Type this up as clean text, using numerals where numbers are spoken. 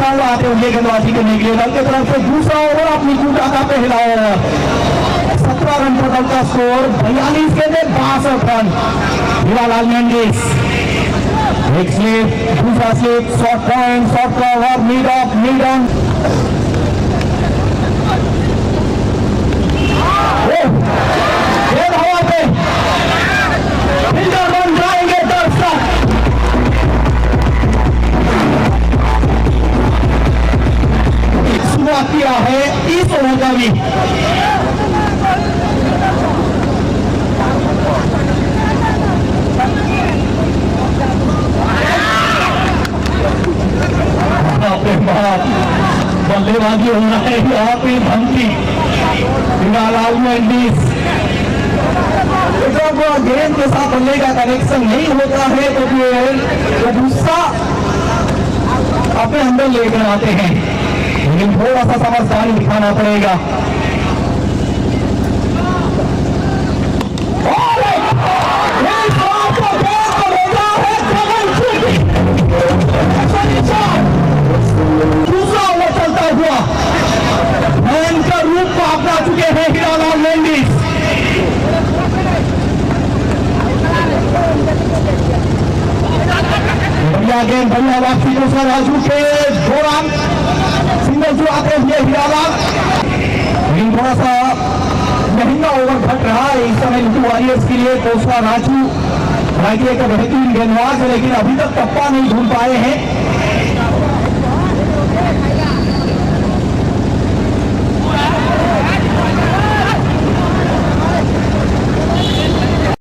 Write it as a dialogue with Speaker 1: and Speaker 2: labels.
Speaker 1: खिलाड़ी आते होंगे गेंदबाजी करने के लिए। दल की तरफ से दूसरा ओवर अपनी कूटा का पहला ओवर, 17 रन पर दल का स्कोर, 42 गेंदे 62 रन। हीरालाल मेंडिस एक स्लिप, दूसरा slip, short point, short cover, mid of, mid on. हवा पे फील्डर बन जाएंगे दर्शक। शुरुआत किया है इस ओवर का भी। बल्लेबाजी हो रहा है यहाँ पे धमकी। हीरालाल मेंडिस जब गेंद के साथ बल्ले का कनेक्शन नहीं होता है तो वो गुस्सा अपने अंदर लेकर आते हैं, लेकिन थोड़ा सा समझदारी दिखाना पड़ेगा। दूसरा ओवर चलता हुआ भयंकर रूप को अपना चुके हैं हीरालाल मेंडिस। बढ़िया गेंद, बढ़िया वापसी, दूसरा राजू के दौरान सिंगल जो आते हुए हीरालाल, लेकिन थोड़ा सा महंगा ओवर घट रहा है इस समय लुटू वॉरियर्स के लिए। दूसरा राजू एक बेहतरीन गेंदबाज है, लेकिन अभी तक टप्पा नहीं ढूंढ पाए हैं।